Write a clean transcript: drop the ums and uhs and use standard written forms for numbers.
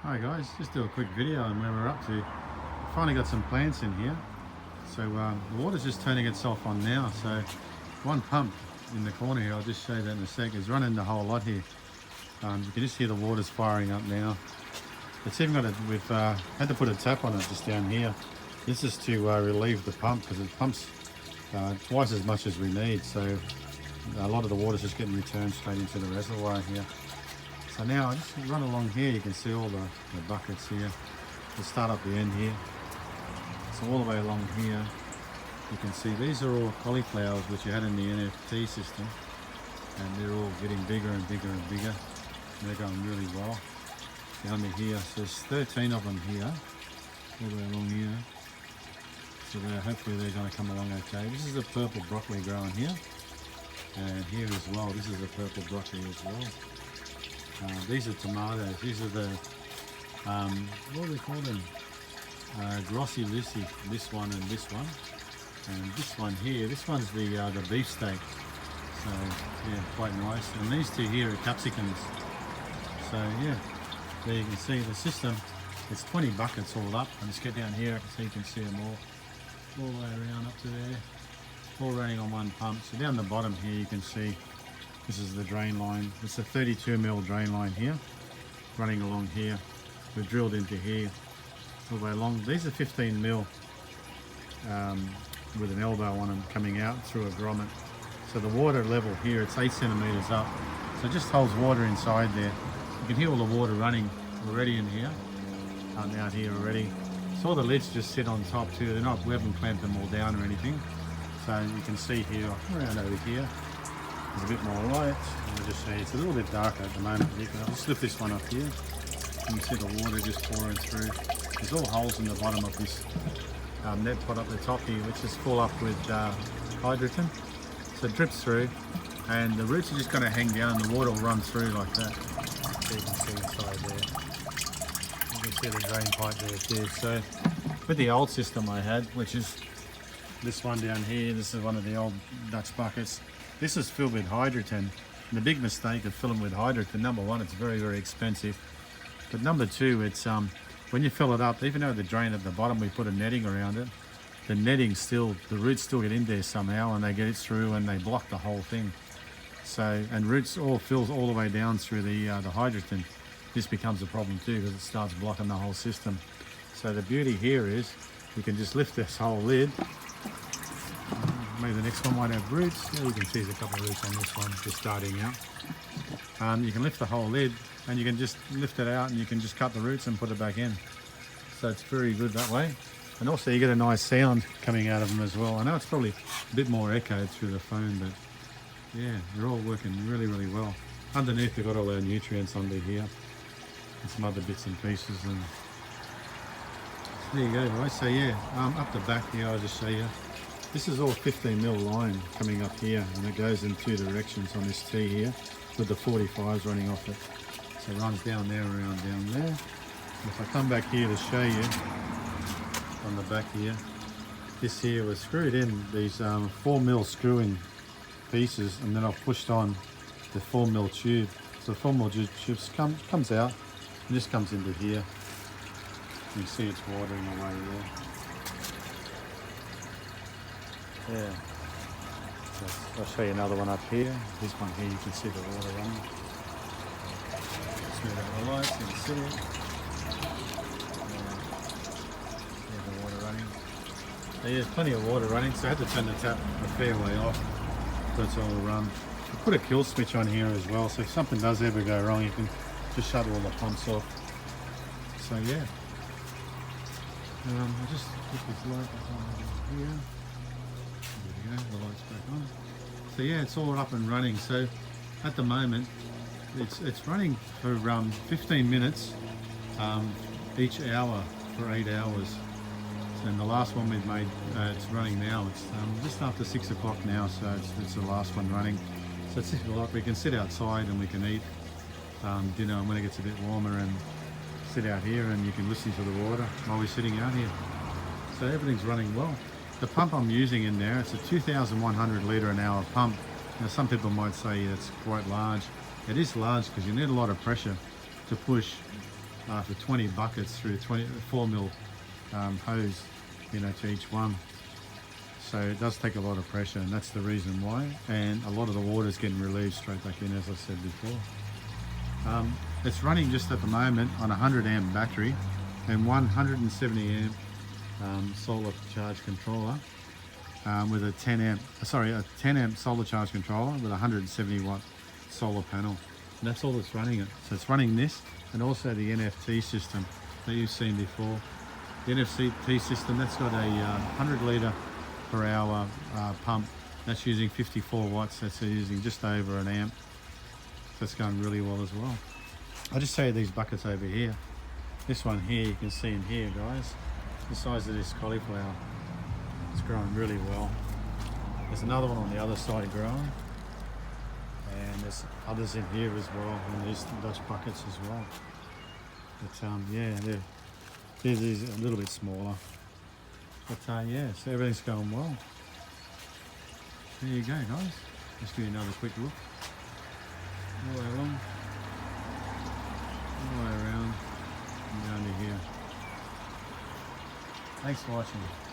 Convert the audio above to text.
Hi guys, just do a quick video on where we're up to. Finally got some plants in here. So the water's just turning itself on now. So one pump in the corner here, I'll just show you that in a sec, is running the whole lot here. You can just hear the water's firing up now. It's even got we've had to put a tap on it just down here. This is to relieve the pump because it pumps twice as much as we need. So a lot of the water's just getting returned straight into the reservoir here. So now I just run along here, you can see all the buckets here. We'll start up the end here. So all the way along here, you can see these are all cauliflowers which you had in the NFT system. And they're all getting bigger and bigger and bigger. And they're going really well. Down to here, so there's 13 of them here, all the way along here. So hopefully they're going to come along okay. This is a purple broccoli growing here. And here as well, this is a purple broccoli as well. These are tomatoes. These are the, what do they call them? Grossi Lucy, this one and this one. And this one here, this one's the beefsteak. So yeah, quite nice. And these two here are capsicums. So yeah, there you can see the system. It's 20 buckets all up. I'll just get down here so you can see them all the way around up to there. All running on one pump. So down the bottom here you can see this is the drain line. It's a 32mm drain line here, running along here. We've drilled into here, all the way along. These are 15mm with an elbow on them coming out through a grommet. So the water level here, it's 8 centimeters up. So it just holds water inside there. You can hear all the water running already in here, out here already. So all the lids just sit on top too. They're not, we haven't clamped them all down or anything. So you can see here, around over here, there's a bit more light. I'll just show you, it's a little bit darker at the moment. I'll just lift this one up here. You can see the water just pouring through. There's all holes in the bottom of this net pot up the top here, which is full up with hydrogen. So it drips through, and the roots are just going to hang down. The water will run through like that. So you can see inside there. You can see the drain pipe there too. So with the old system I had, which is this one down here, this is one of the old Dutch buckets. This is filled with hydrogen. And the big mistake of filling with hydrogen, number one, it's very, very expensive. But number two, it's when you fill it up, even though the drain at the bottom, we put a netting around it, the netting still, the roots still get in there somehow and they get it through and they block the whole thing. So, and roots all fills all the way down through the hydrogen. This becomes a problem too because it starts blocking the whole system. So the beauty here is you can just lift this whole lid. Maybe the next one might have roots. Yeah, you can see there's a couple of roots on this one just starting out. You can lift the whole lid and you can just lift it out and you can just cut the roots and put it back in. So it's very good that way. And also you get a nice sound coming out of them as well. I know it's probably a bit more echoed through the phone, but yeah, they're all working really, really well. Underneath we've got all our nutrients under here and some other bits and pieces. And so there you go guys. So yeah, up the back here I'll just show you. This is all 15mm line coming up here and it goes in two directions on this T here with the 45s running off it. So it runs down there, around down there. And if I come back here to show you on the back here, this here was screwed in these 4mm screwing pieces and then I've pushed on the 4mm tube. So the 4mm tube comes out and just comes into here. You can see it's watering away there. Yeah, so I'll show you another one up here. This one here, you can see the water running. Just move out the lights, you can see it. Yeah, the water running. So yeah, there's plenty of water running, so I had to turn the tap a fair way off. So it's all run. I put a kill switch on here as well, so if something does ever go wrong, you can just shut all the pumps off. So yeah. I'll just put this light back on here. There we go, the light's back on. So yeah, it's all up and running. So at the moment, it's running for 15 minutes each hour for 8 hours. And the last one we've made, it's running now. It's just after 6 o'clock now, so it's the last one running. So at 6 o'clock we can sit outside and we can eat dinner when it gets a bit warmer and sit out here and you can listen to the water while we're sitting out here. So everything's running well. The pump I'm using in there, it's a 2,100 litre an hour pump. Now some people might say it's quite large. It is large because you need a lot of pressure to push for 20 buckets through 4 mil hose, to each one. So it does take a lot of pressure, and that's the reason why. And a lot of the water is getting relieved straight back in, as I said before. It's running just at the moment on a 100 amp battery and 170 amp solar charge controller with a 10 amp solar charge controller with a 170 watt solar panel. And that's all that's running it. So it's running this and also the NFT system that you've seen before. The NFT system, that's got a 100 litre per hour pump. That's using 54 watts. That's using just over an amp. That's going really well as well. I'll just show you these buckets over here. This one here, you can see in here, guys, the size of this cauliflower. It's growing really well. There's another one on the other side growing. And there's others in here as well, and these Dutch buckets as well. But yeah, these are a little bit smaller. But yeah, so everything's going well. There you go, guys. Let's give you another quick look. All the way along, all the way around, and down to here. Thanks for watching.